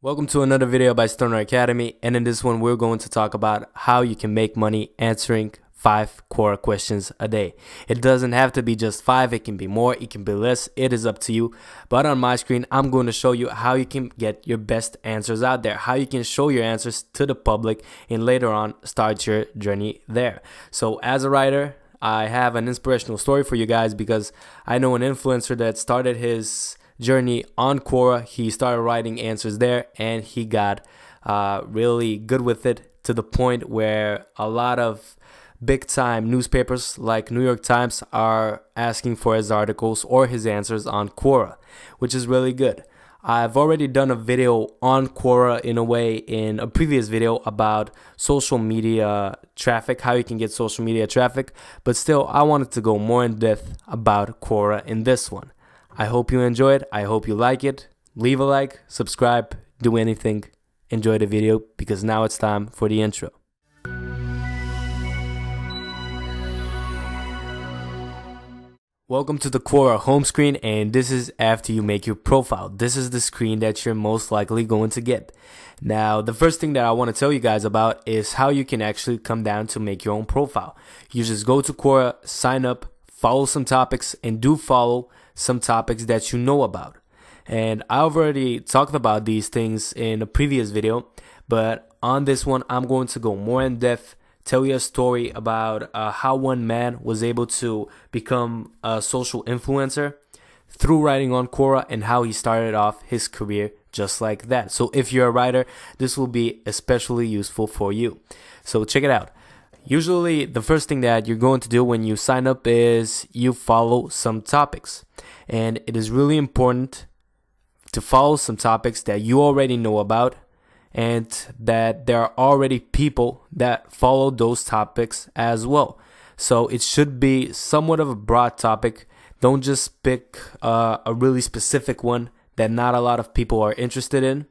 Welcome to another video by Stoner Academy, and in this one we're going to talk about how you can make money answering 5 Quora questions a day. It doesn't have to be just 5, it can be more, it can be less, it is up to you. But on my screen I'm going to show you how you can get your best answers out there, how you can show your answers to the public and later on start your journey there. So as a writer, I have an inspirational story for you guys because I know an influencer that started his journey on Quora. He started writing answers there and he got really good with it to the point where a lot of big time newspapers like New York Times are asking for his articles or his answers on Quora, which is really good. I've already done a video on Quora in a way in a previous video about social media traffic, how you can get social media traffic, but still I wanted to go more in depth about Quora in this one. I hope you enjoy it. I hope you like it. Leave a like, subscribe, do anything. Enjoy the video because now it's time for the intro. Welcome to the Quora home screen, and this is after you make your profile. This is the screen that you're most likely going to get. Now, the first thing that I want to tell you guys about is how you can actually come down to make your own profile. You just go to Quora, sign up, follow some topics, and do follow some topics that you know about. And I've already talked about these things in a previous video, but on this one I'm going to go more in depth, tell you a story about how one man was able to become a social influencer through writing on Quora and how he started off his career just like that. So if you're a writer, this will be especially useful for you. So check it out. Usually the first thing that you're going to do when you sign up is you follow some topics. And it is really important to follow some topics that you already know about and that there are already people that follow those topics as well. So it should be somewhat of a broad topic. Don't just pick a really specific one that not a lot of people are interested in,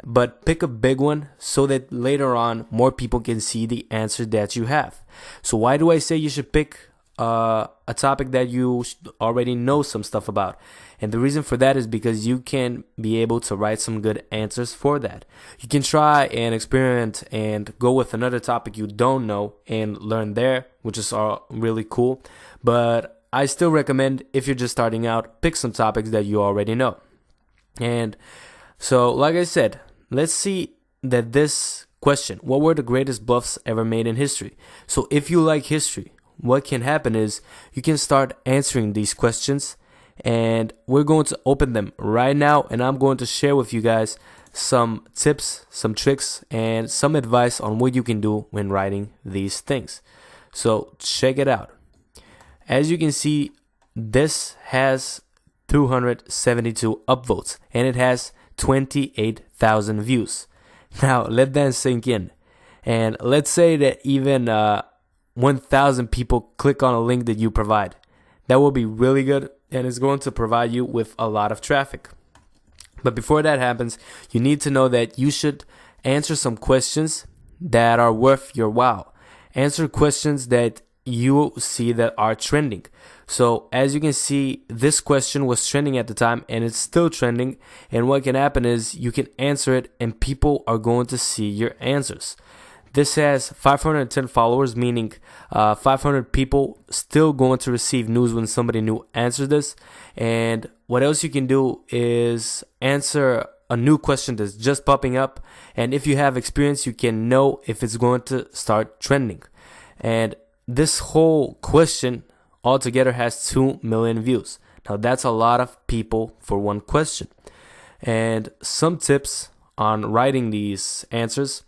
but pick a big one so that later on more people can see the answer that you have. So why do I say you should pick a topic that you already know some stuff about? And the reason for that is because you can be able to write some good answers for that. You can try and experiment and go with another topic you don't know and learn there, which is really cool. But I still recommend, if you're just starting out, pick some topics that you already know. And so, like I said, let's see that this question, what were the greatest bluffs ever made in history? So if you like history, what can happen is you can start answering these questions, and we're going to open them right now, and I'm going to share with you guys some tips, some tricks, and some advice on what you can do when writing these things. So check it out. As you can see, this has 272 upvotes and it has 28,000 views. Now let that sink in, and let's say that even 1,000 people click on a link that you provide. That will be really good and it's going to provide you with a lot of traffic. But before that happens, you need to know that you should answer some questions that are worth your while. Answer questions that you see that are trending. So as you can see, this question was trending at the time and it's still trending, and what can happen is you can answer it and people are going to see your answers. This has 510 followers, meaning 500 people still going to receive news when somebody new answers this. And what else you can do is answer a new question that's just popping up, and if you have experience you can know if it's going to start trending. And this whole question altogether has 2 million views. Now that's a lot of people for one question. And some tips on writing these answers.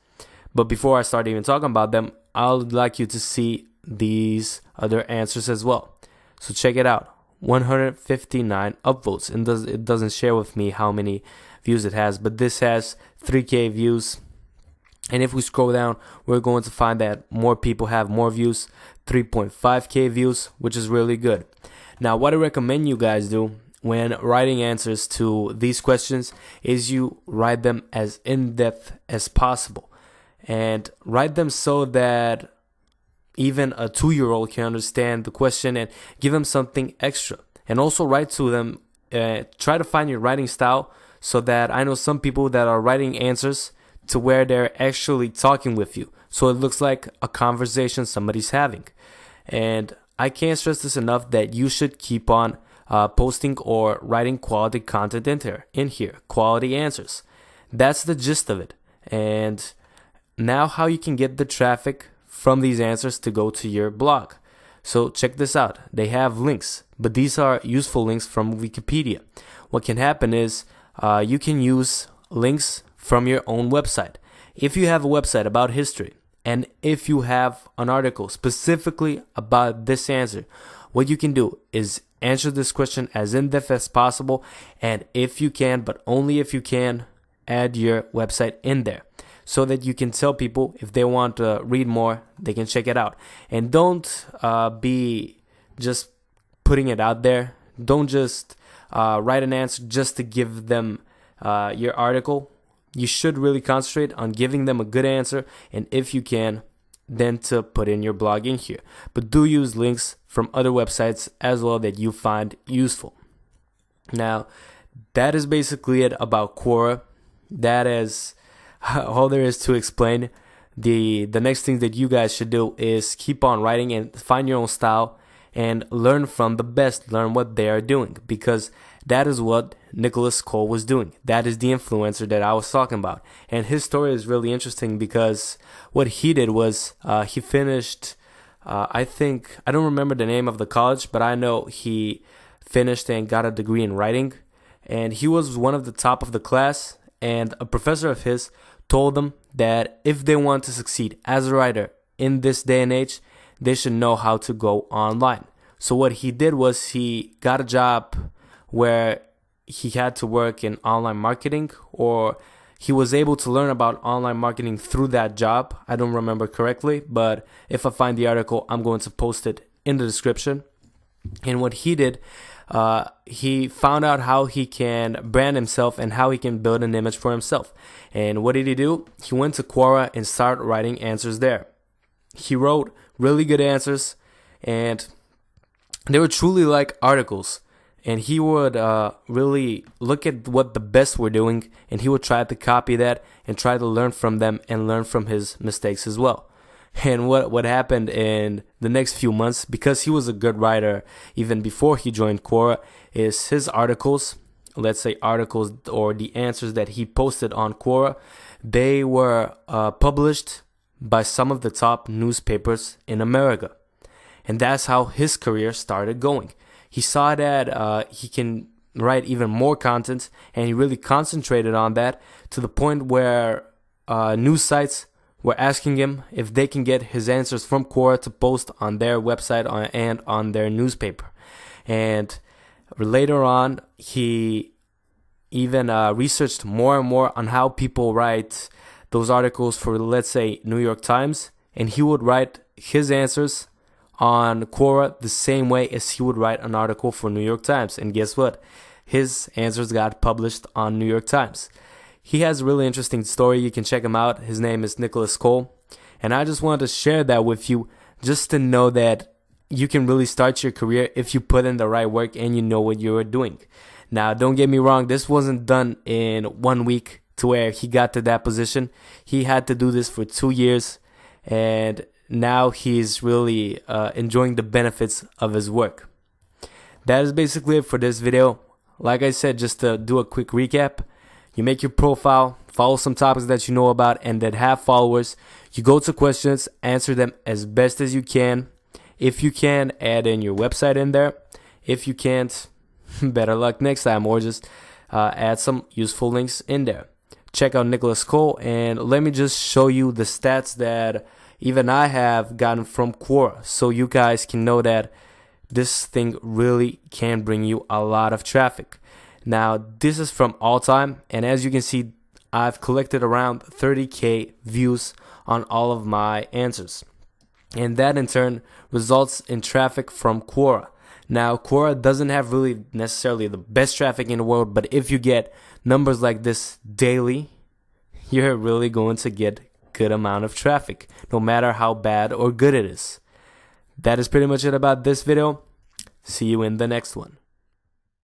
But before I start even talking about them, I would like you to see these other answers as well. So check it out. 159 upvotes. And it doesn't share with me how many views it has, but this has 3K views. And if we scroll down, we're going to find that more people have more views, 3.5K views, which is really good. Now, what I recommend you guys do when writing answers to these questions is you write them as in-depth as possible. And write them so that even a 2-year-old can understand the question and give them something extra. And also write to them, try to find your writing style so that I know some people that are writing answers to where they're actually talking with you. So it looks like a conversation somebody's having. And I can't stress this enough that you should keep on posting or writing quality content in here, quality answers. That's the gist of it. And now how you can get the traffic from these answers to go to your blog. So check this out. They have links, but these are useful links from Wikipedia. What can happen is you can use links from your own website. If you have a website about history, and if you have an article specifically about this answer, what you can do is answer this question as in-depth as possible, and if you can, but only if you can, add your website in there so that you can tell people if they want to read more, they can check it out. And don't be just putting it out there. Don't just write an answer just to give them your article. You should really concentrate on giving them a good answer, and if you can, then to put in your blog in here. But do use links from other websites as well that you find useful. Now, that is basically it about Quora. That is all there is to explain. The next thing that you guys should do is keep on writing and find your own style and learn from the best, learn what they are doing, because that is what Nicholas Cole was doing. That is the influencer that I was talking about. And his story is really interesting because what he did was he finished, I don't remember the name of the college, but I know he finished and got a degree in writing. And he was one of the top of the class, and a professor of his told them that if they want to succeed as a writer in this day and age, they should know how to go online. So what he did was he got a job where he had to work in online marketing, or he was able to learn about online marketing through that job. I don't remember correctly, but if I find the article, I'm going to post it in the description. And what he did, he found out how he can brand himself and how he can build an image for himself. And what did he do? He went to Quora and started writing answers there. He wrote really good answers, and they were truly like articles. And he would really look at what the best were doing, and he would try to copy that and try to learn from them and learn from his mistakes as well. And what happened in the next few months, because he was a good writer even before he joined Quora, is his articles, let's say articles or the answers that he posted on Quora, they were published by some of the top newspapers in America. And that's how his career started going. He saw that he can write even more content, and he really concentrated on that to the point where news sites were asking him if they can get his answers from Quora to post on their website and on their newspaper. And later on, he even researched more and more on how people write those articles for, let's say, New York Times, and he would write his answers on Quora the same way as he would write an article for New York Times. And guess what? His answers got published on New York Times. He has a really interesting story. You can check him out. His name is Nicholas Cole. And I just wanted to share that with you just to know that you can really start your career if you put in the right work and you know what you're doing. Now, don't get me wrong. This wasn't done in 1 week to where he got to that position. He had to do this for 2 years. And now he's really enjoying the benefits of his work. That is basically it for this video. Like I said, just to do a quick recap, you make your profile, follow some topics that you know about and that have followers. You go to questions, answer them as best as you can. If you can, add in your website in there. If you can't, better luck next time, or just add some useful links in there. Check out Nicholas Cole, and let me just show you the stats that even I have gotten from Quora, so you guys can know that this thing really can bring you a lot of traffic. Now, this is from all time, and as you can see, I've collected around 30,000 views on all of my answers. And that in turn results in traffic from Quora. Now, Quora doesn't have really necessarily the best traffic in the world, but if you get numbers like this daily, you're really going to get good amount of traffic, no matter how bad or good it is. That is pretty much it about this video. See you in the next one.